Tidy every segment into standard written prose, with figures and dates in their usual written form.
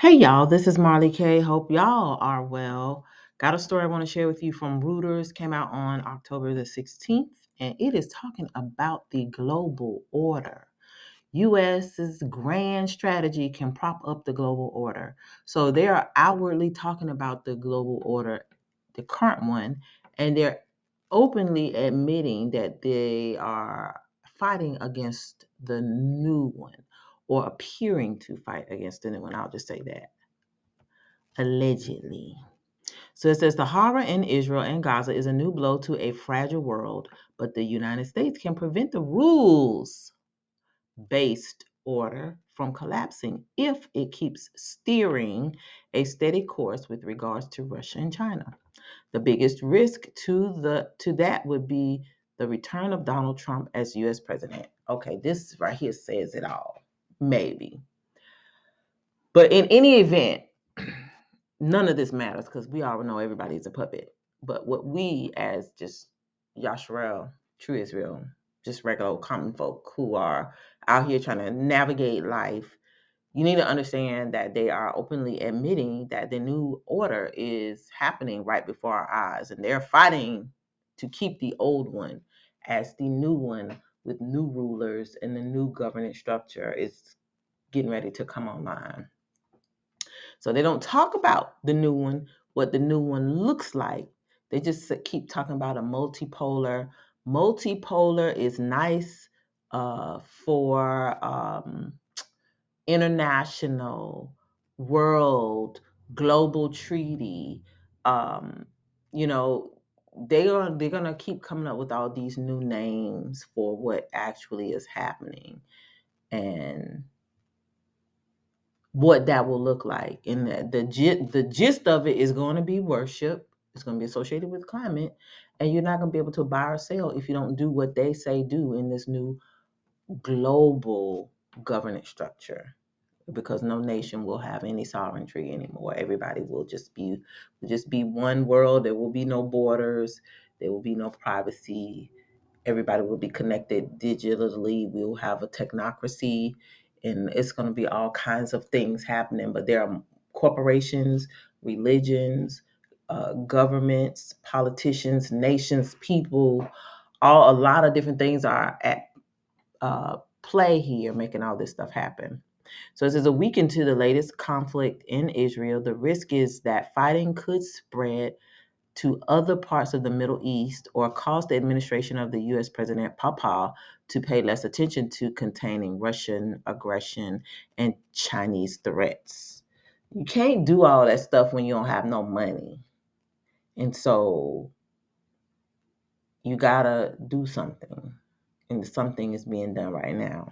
Hey y'all, this is Marley K. Hope y'all are well. Got a story I want to share with you from Reuters. Came out on October the 16th, and it is talking about the global order. US's grand strategy can prop up the global order. So they are outwardly talking about the global order, the current one, and they're openly admitting that they are fighting against the new one or appearing to fight against the new one. I'll just say that. Allegedly. So it says the horror in Israel and Gaza is a new blow to a fragile world, but the United States can prevent the rules based order from collapsing if it keeps steering a steady course with regards to Russia and China. The biggest risk to that would be the return of Donald Trump as US president. Okay, this right here says it all. Maybe. But in any event, none of this matters because we all know everybody's a puppet. But what we as just Yasharel, true Israel, just regular old common folk who are out here trying to navigate life, you need to understand that they are openly admitting that the new order is happening right before our eyes, and they're fighting to keep the old one as the new one with new rulers and the new governance structure is getting ready to come online. So they don't talk about the new one, what the new one looks like. They just keep talking about a multipolar. Multipolar is nice for international, world, global treaty. Um, you know, they're gonna keep coming up with all these new names for what actually is happening. And what that will look like. And the gist of it is going to be worship. It's going to be associated with climate, and you're not going to be able to buy or sell if you don't do what they say do in this new global governance structure. Because no nation will have any sovereignty anymore. Everybody will just be one world. There will be no borders. There will be no privacy. Everybody will be connected digitally. We'll have a technocracy, and it's going to be all kinds of things happening. But there are corporations, religions, governments, politicians, nations, people, all a lot of different things are at play here, making all this stuff happen. So this is a week into the latest conflict in Israel. The risk is that fighting could spread to other parts of the Middle East or cause the administration of the US President Papa to pay less attention to containing Russian aggression and Chinese threats. You can't do all that stuff when you don't have no money. And so you gotta do something. And something is being done right now.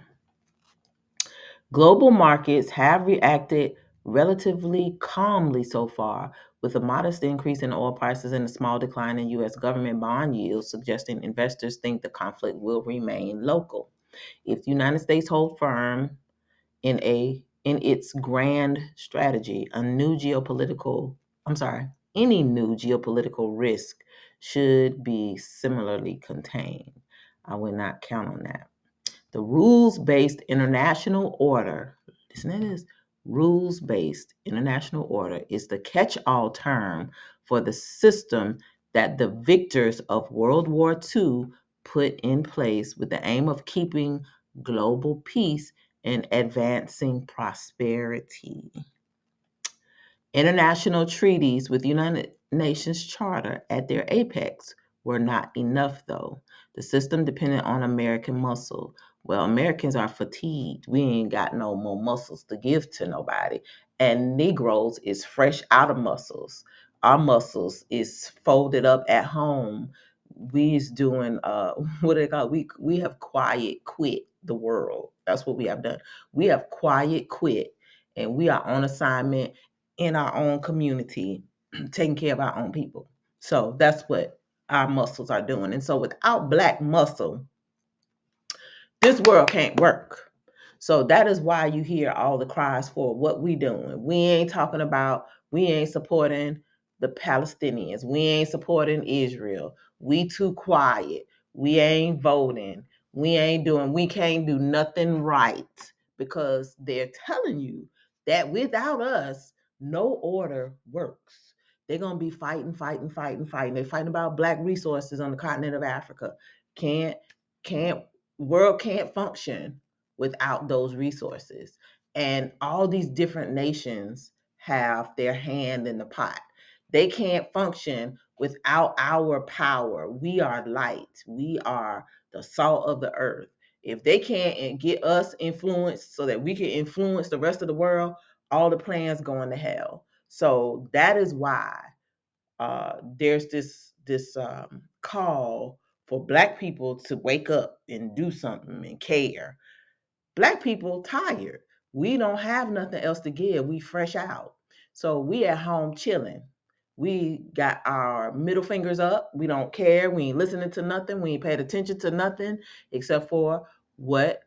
Global markets have reacted relatively calmly so far, with a modest increase in oil prices and a small decline in U.S. government bond yields, suggesting investors think the conflict will remain local. If the United States hold firm in its grand strategy, any new geopolitical risk should be similarly contained. I would not count on that. The rules based international order, listen to this, rules based international order is the catch all term for the system that the victors of World War II put in place with the aim of keeping global peace and advancing prosperity. International treaties with the United Nations Charter at their apex were not enough, though. The system depended on American muscle. Well, Americans are fatigued. We ain't got no more muscles to give to nobody. And Negroes is fresh out of muscles. Our muscles is folded up at home. We is doing what do they call it? We have quiet quit the world. That's what we have done. We have quiet quit, and we are on assignment in our own community, taking care of our own people. So that's what our muscles are doing. And so without black muscle, this world can't work. So that is why you hear all the cries for what we doing. We ain't supporting the Palestinians. We ain't supporting Israel. We too quiet. We ain't voting. We can't do nothing right because they're telling you that without us, no order works. They're gonna be fighting, fighting, fighting, fighting. They're fighting about black resources on the continent of Africa. Can't, can't, world can't function without those resources. And all these different nations have their hand in the pot. They can't function without our power. We are light. We are the salt of the earth. If they can't get us influenced so that we can influence the rest of the world, all the plans going to hell. So that is why there's this call for black people to wake up and do something and care. Black people tired. We don't have nothing else to give. We fresh out. So we at home chilling. We got our middle fingers up. We don't care. We ain't listening to nothing. We ain't paid attention to nothing except for what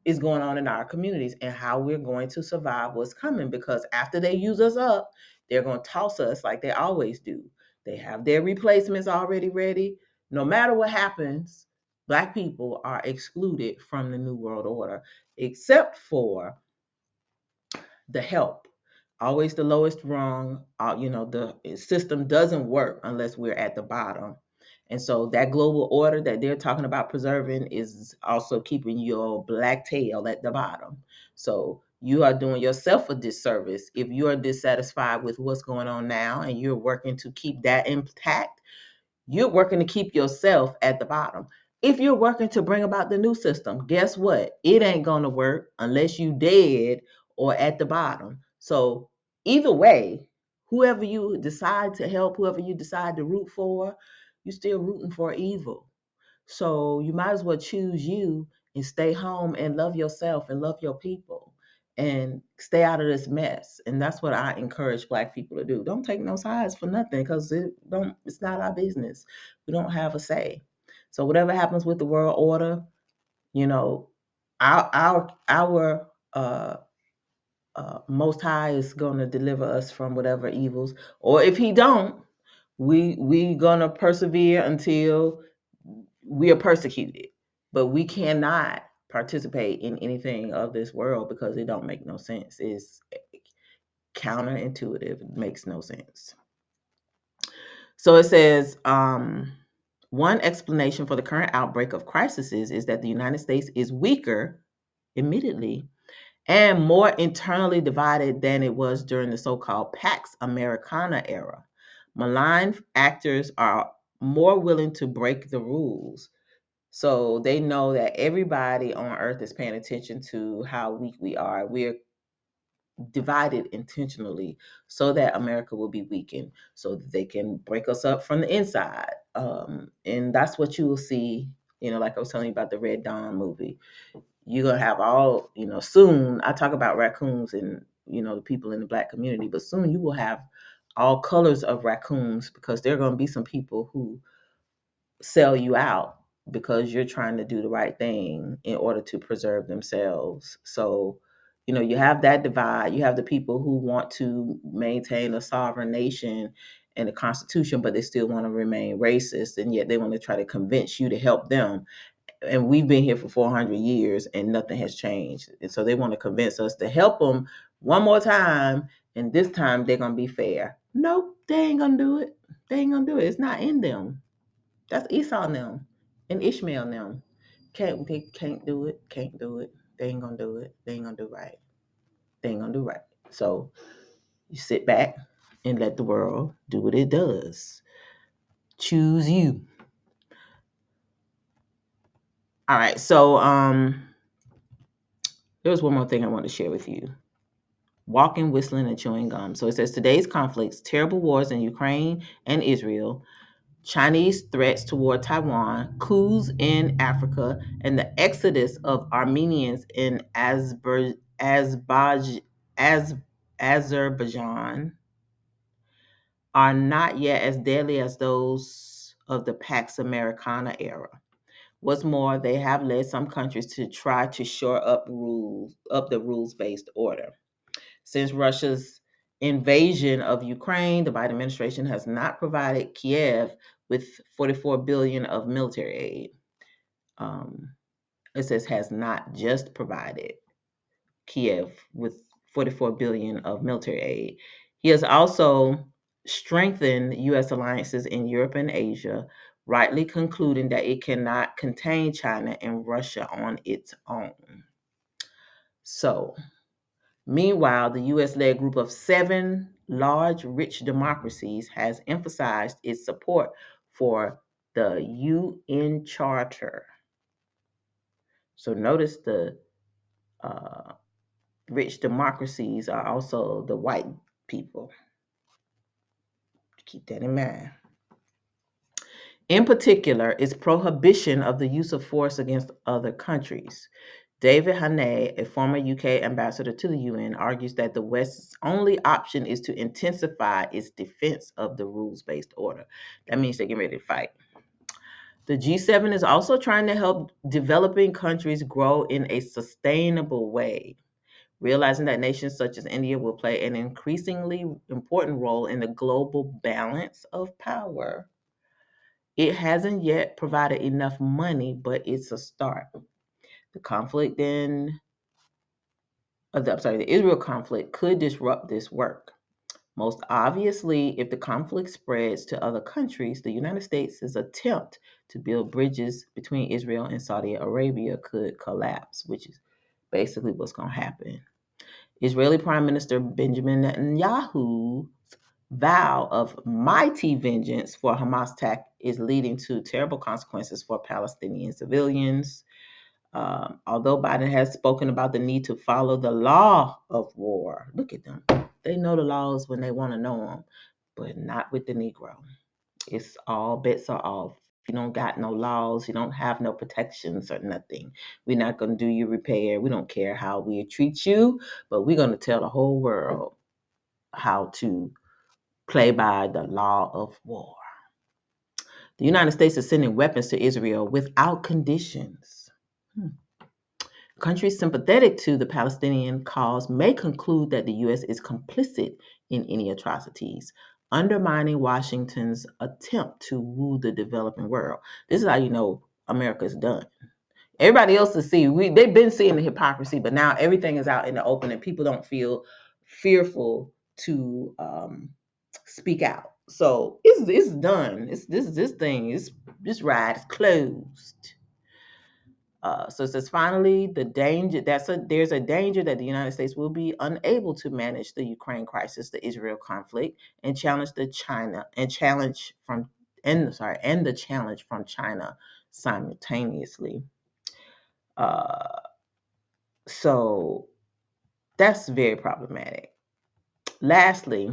is going on in our communities and how we're going to survive what's coming. Because after they use us up, they're going to toss us like they always do. They have their replacements already ready. No matter what happens, black people are excluded from the new world order, except for the help. Always the lowest rung. The system doesn't work unless we're at the bottom. And so that global order that they're talking about preserving is also keeping your black tail at the bottom. So you are doing yourself a disservice if you are dissatisfied with what's going on now and you're working to keep that intact. You're working to keep yourself at the bottom. If you're working to bring about the new system, guess what? It ain't going to work unless you dead or at the bottom. So either way, whoever you decide to help, whoever you decide to root for, you're still rooting for evil. So you might as well choose you and stay home and love yourself and love your people and stay out of this mess. And that's what I encourage black people to do. Don't take no sides for nothing because it's not our business. We don't have a say. So whatever happens with the world order, you know, our most high is going to deliver us from whatever evils. Or if he don't, we gonna persevere until we are persecuted, but we cannot participate in anything of this world because it don't make no sense. It's counterintuitive. It makes no sense. So it says, one explanation for the current outbreak of crises is that the United States is weaker, admittedly, and more internally divided than it was during the so-called Pax Americana era. Malign actors are more willing to break the rules. So they know that everybody on earth is paying attention to how weak we are. We're divided intentionally so that America will be weakened, so that they can break us up from the inside. And that's what you will see, like I was telling you about the Red Dawn movie. You're going to have all, soon, I talk about raccoons and, the people in the black community, but soon you will have all colors of raccoons because there are going to be some people who sell you out because you're trying to do the right thing in order to preserve themselves. So, you have that divide. You have the people who want to maintain a sovereign nation and a constitution, but they still want to remain racist, and yet they want to try to convince you to help them. And we've been here for 400 years and nothing has changed. And so they want to convince us to help them one more time, and this time they're going to be fair. Nope, they ain't going to do it. They ain't going to do it. It's not in them. That's Esau and them and Ishmael and them. They can't do it. Can't do it. They ain't gonna do it. They ain't gonna do right. They ain't gonna do right. So you sit back and let the world do what it does. Choose you. All right. So there's one more thing I want to share with you. Walking, whistling, and chewing gum. So it says today's conflicts, terrible wars in Ukraine and Israel, Chinese threats toward Taiwan, coups in Africa, and the exodus of Armenians in Azerbaijan are not yet as deadly as those of the Pax Americana era. What's more, they have led some countries to try to shore up the rules-based order. Since Russia's invasion of Ukraine, the Biden administration has not provided Kiev with 44 billion of military aid. It says has not just provided Kiev with 44 billion of military aid. He has also strengthened U.S. alliances in Europe and Asia, rightly concluding that it cannot contain China and Russia on its own. So, meanwhile, the US-led group of 7 large, rich democracies has emphasized its support for the UN Charter. So notice the uh, rich democracies are also the white people. Keep that in mind. In particular, its prohibition of the use of force against other countries. David Haney, a former UK ambassador to the UN, argues that the West's only option is to intensify its defense of the rules based order. That means they're getting ready to fight. The G7 is also trying to help developing countries grow in a sustainable way, realizing that nations such as India will play an increasingly important role in the global balance of power. It hasn't yet provided enough money, but it's a start. The conflict in the Israel conflict could disrupt this work. Most obviously, if the conflict spreads to other countries, the United States' attempt to build bridges between Israel and Saudi Arabia could collapse, which is basically what's going to happen. Israeli Prime Minister Benjamin Netanyahu's vow of mighty vengeance for Hamas attack is leading to terrible consequences for Palestinian civilians. Although Biden has spoken about the need to follow the law of war, look at them. They know the laws when they want to know them, but not with the Negro. It's all bets are off. You don't got no laws, you don't have no protections or nothing. We're not going to do your repair. We don't care how we treat you, but we're going to tell the whole world how to play by the law of war. The United States is sending weapons to Israel without conditions. Countries sympathetic to the Palestinian cause may conclude that the U.S. is complicit in any atrocities, undermining Washington's attempt to woo the developing world. This is how you know America's done. Everybody else to see, they've been seeing the hypocrisy, but now everything is out in the open and people don't feel fearful to speak out. So it's done. This thing is this ride is closed. So it says finally, there's a danger that the United States will be unable to manage the Ukraine crisis, the Israel conflict, and challenge the China and challenge from and the challenge from China simultaneously. So that's very problematic. Lastly,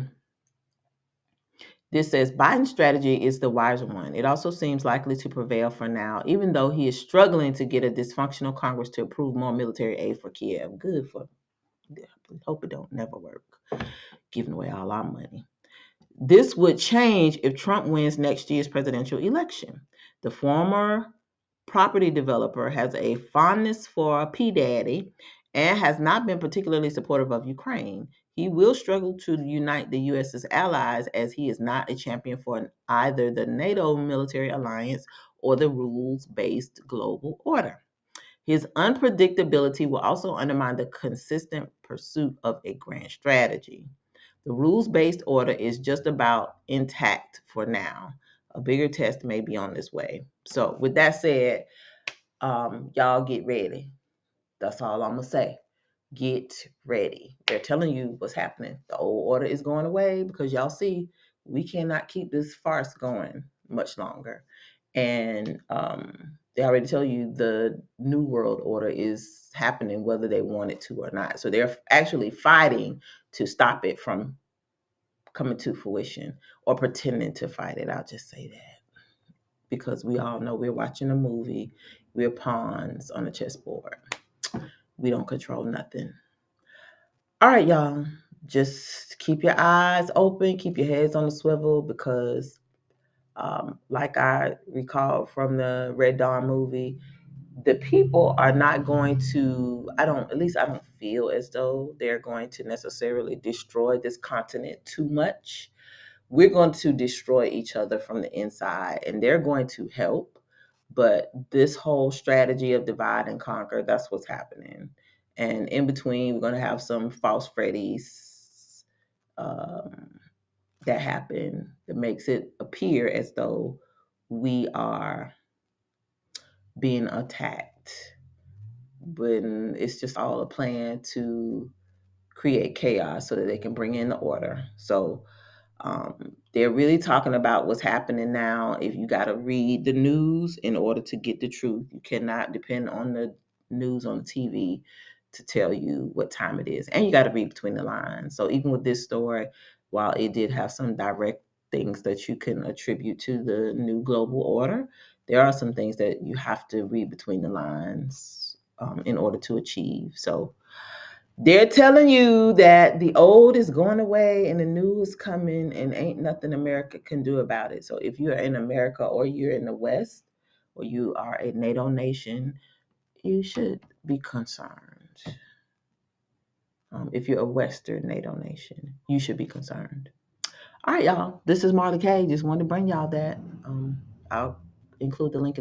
this says Biden's strategy is the wiser one. It also seems likely to prevail for now, even though he is struggling to get a dysfunctional Congress to approve more military aid for Kiev. Good for hope it don't never work. Giving away all our money. This would change if Trump wins next year's presidential election. The former property developer has a fondness for P. Daddy and has not been particularly supportive of Ukraine. He will struggle to unite the U.S.'s allies as he is not a champion for either the NATO military alliance or the rules based global order. His unpredictability will also undermine the consistent pursuit of a grand strategy. The rules based order is just about intact for now. A bigger test may be on its way. So, with that said, y'all get ready. That's all I'm going to say. Get ready. They're telling you what's happening. The old order is going away because y'all see, we cannot keep this farce going much longer. And they already tell you the new world order is happening whether they want it to or not. So they're actually fighting to stop it from coming to fruition or pretending to fight it. I'll just say that because we all know we're watching a movie. We're pawns on a chessboard. We don't control nothing. All right, y'all. Just keep your eyes open, keep your heads on the swivel because, like I recall from the Red Dawn movie, the people are not going to, at least I don't feel as though they're going to necessarily destroy this continent too much. We're going to destroy each other from the inside and they're going to help. But this whole strategy of divide and conquer, that's what's happening. And in between, we're going to have some false Freddies um, that happen that makes it appear as though we are being attacked. But it's just all a plan to create chaos so that they can bring in the order. So they're really talking about what's happening now. If you got to read the news in order to get the truth, you cannot depend on the news on the TV to tell you what time it is. And you got to read between the lines. So even with this story, while it did have some direct things that you can attribute to the new global order, there are some things that you have to read between the lines in order to achieve. So they're telling you that the old is going away and the new is coming, and ain't nothing America can do about it. So if you're in America or you're in the West or you are a NATO nation, you should be concerned. If you're a Western NATO nation, you should be concerned. All right, y'all. This is Marla K. Just wanted to bring y'all that. I'll include the link in